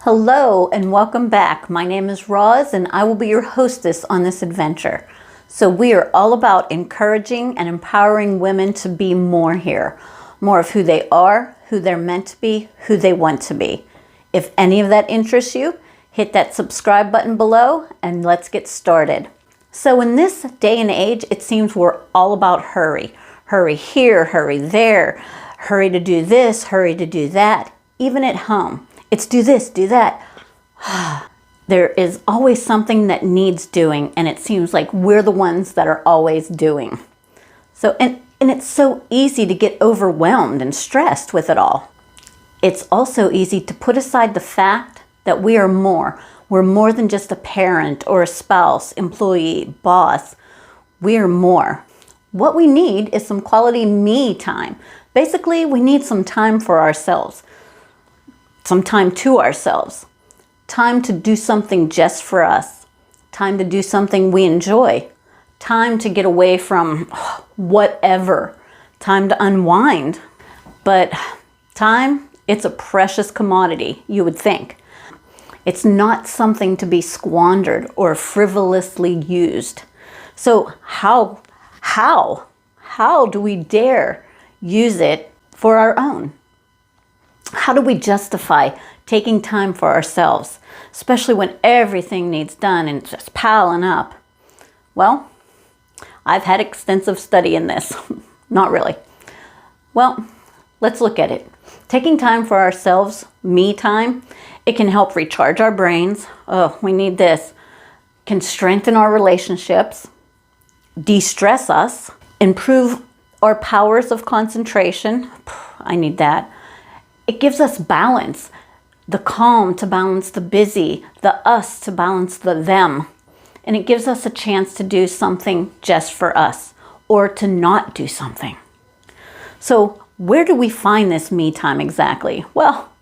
Hello and welcome back. My name is Roz and I will be your hostess on this adventure. So we are all about encouraging and empowering women to be more here. More of who they are, who they're meant to be, who they want to be. If any of that interests you, hit that subscribe button below and let's get started. So in this day and age, it seems we're all about hurry. Hurry here, hurry there, hurry to do this, hurry to do that, even at home. It's do this, do that. There is always something that needs doing, and it seems like we're the ones that are always doing. So, and it's so easy to get overwhelmed and stressed with it all. It's also easy to put aside the fact that we are more. We're more than just a parent or a spouse, employee, boss. We are more. What we need is some quality me time. Basically, we need some time for ourselves. Some time to ourselves, time to do something just for us, time to do something we enjoy, time to get away from whatever, time to unwind. But time, it's a precious commodity, you would think. It's not something to be squandered or frivolously used. So how do we dare use it for our own? How do we justify taking time for ourselves, especially when everything needs done and it's just piling up? Well, I've had extensive study in this. Not really. Well, let's look at it. Taking time for ourselves, me time, it can help recharge our brains. Oh, we need this. Can strengthen our relationships, de-stress us, improve our powers of concentration. I need that. It gives us balance, the calm to balance the busy, the us to balance the them. And it gives us a chance to do something just for us or to not do something. So where do we find this me time exactly? Well,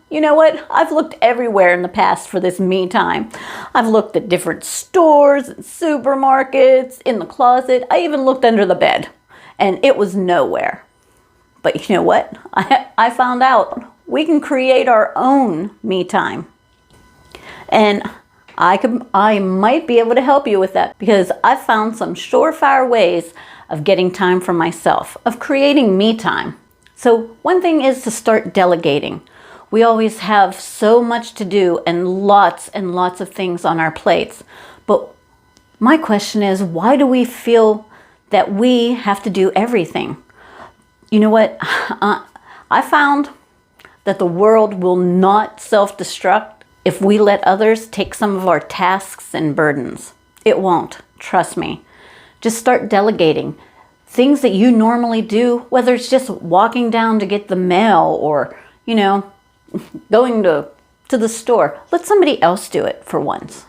you know what? I've looked everywhere in the past for this me time. I've looked at different stores, and supermarkets, in the closet. I even looked under the bed and it was nowhere. But you know what? I found out we can create our own me time. And I might be able to help you with that because I've found some surefire ways of getting time for myself, of creating me time. So one thing is to start delegating. We always have so much to do and lots of things on our plates. But my question is, why do we feel that we have to do everything? You know what? I found that the world will not self-destruct if we let others take some of our tasks and burdens. It won't. Trust me. Just start delegating. Things that you normally do, whether it's just walking down to get the mail or, you know, going to the store. Let somebody else do it for once.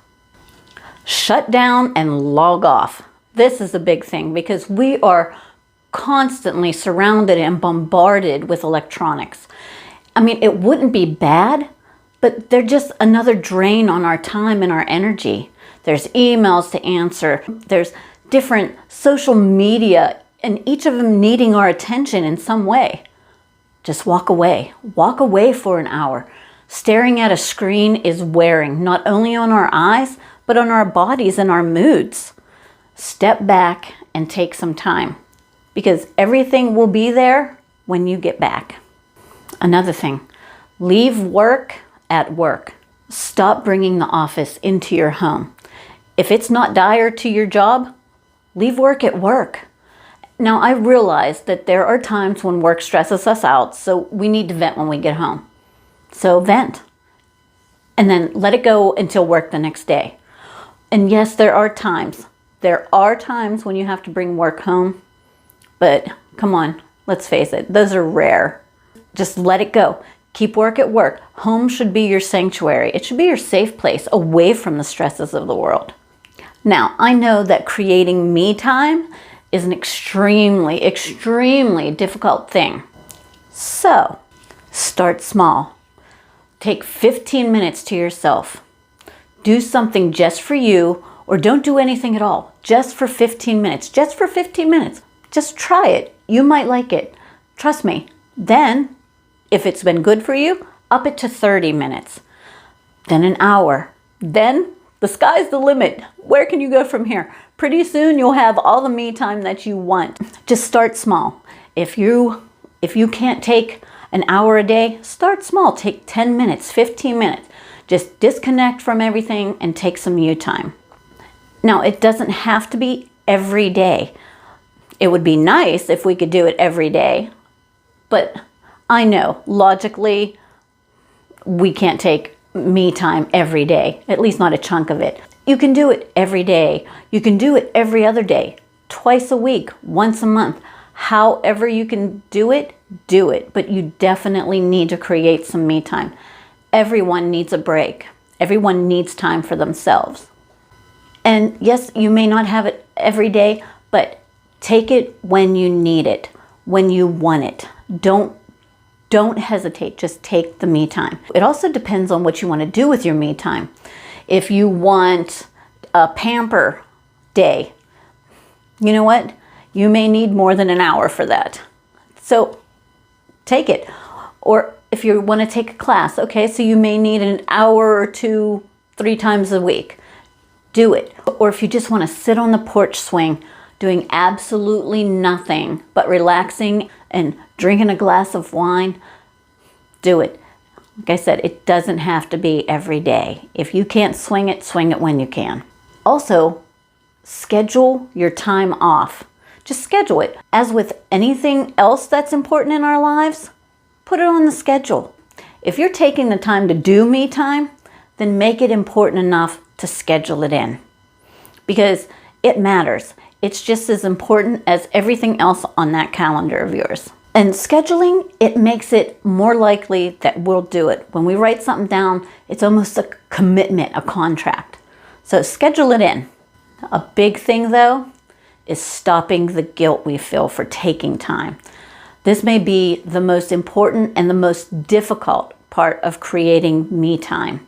Shut down and log off. This is a big thing because we are constantly surrounded and bombarded with electronics. I mean, it wouldn't be bad, but they're just another drain on our time and our energy. There's emails to answer. There's different social media, and each of them needing our attention in some way. Just walk away. Walk away for an hour. Staring at a screen is wearing, not only on our eyes, but on our bodies and our moods. Step back and take some time, because everything will be there when you get back. Another thing, leave work at work. Stop bringing the office into your home. If it's not dire to your job, leave work at work. Now, I realize that there are times when work stresses us out, so we need to vent when we get home. So vent, and then let it go until work the next day. And yes, there are times when you have to bring work home. But come on, let's face it, those are rare. Just let it go. Keep work at work. Home should be your sanctuary. It should be your safe place away from the stresses of the world. Now, I know that creating me time is an extremely difficult thing. So, start small. Take 15 minutes to yourself. Do something just for you, or don't do anything at all. Just for 15 minutes. Just for 15 minutes. Just try it. You might like it. Trust me. Then, if it's been good for you, up it to 30 minutes. then an hour. Then the sky's the limit. Where can you go from here? Pretty soon you'll have all the me time that you want. Just start small. If you can't take an hour a day, start small. Take 10 minutes, 15 minutes. Just disconnect from everything and take some you time. Now, it doesn't have to be every day. It would be nice if we could do it every day, but I know logically we can't take me time every day, at least not a chunk of it. You can do it every day. You can do it every other day, twice a week, once a month. However you can do it, but you definitely need to create some me time. Everyone needs a break. Everyone needs time for themselves. And yes, you may not have it every day, but take it when you need it, when you want it. Don't hesitate, just take the me time. It also depends on what you want to do with your me time. If you want a pamper day, you know what? You may need more than an hour for that. So take it. Or if you want to take a class, okay, so you may need an hour or two, 3 times a week. Do it. Or if you just want to sit on the porch swing, doing absolutely nothing but relaxing and drinking a glass of wine, do it. Like I said, it doesn't have to be every day. If you can't swing it when you can. Also, schedule your time off. Just schedule it. As with anything else that's important in our lives, put it on the schedule. If you're taking the time to do me time, then make it important enough to schedule it in. Because it matters. It's just as important as everything else on that calendar of yours. And scheduling, it makes it more likely that we'll do it. When we write something down, it's almost a commitment, a contract. So schedule it in. A big thing though, is stopping the guilt we feel for taking time. This may be the most important and the most difficult part of creating me time.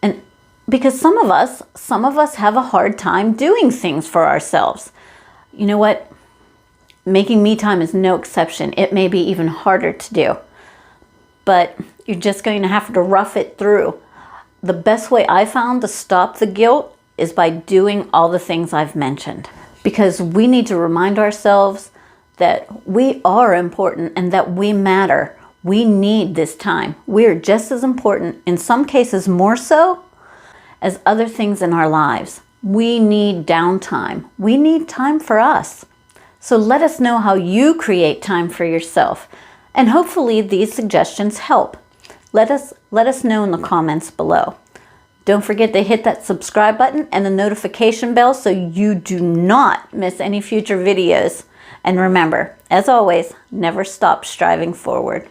And because some of us have a hard time doing things for ourselves. You know what? Making me time is no exception. It may be even harder to do, but you're just going to have to rough it through. The best way I found to stop the guilt is by doing all the things I've mentioned, because we need to remind ourselves that we are important and that we matter. We need this time. We are just as important, in some cases more so, as other things in our lives. We need downtime. We need time for us. So let us know how you create time for yourself. And hopefully these suggestions help. Let us know in the comments below. Don't forget to hit that subscribe button and the notification bell so you do not miss any future videos. And remember, as always, never stop striving forward.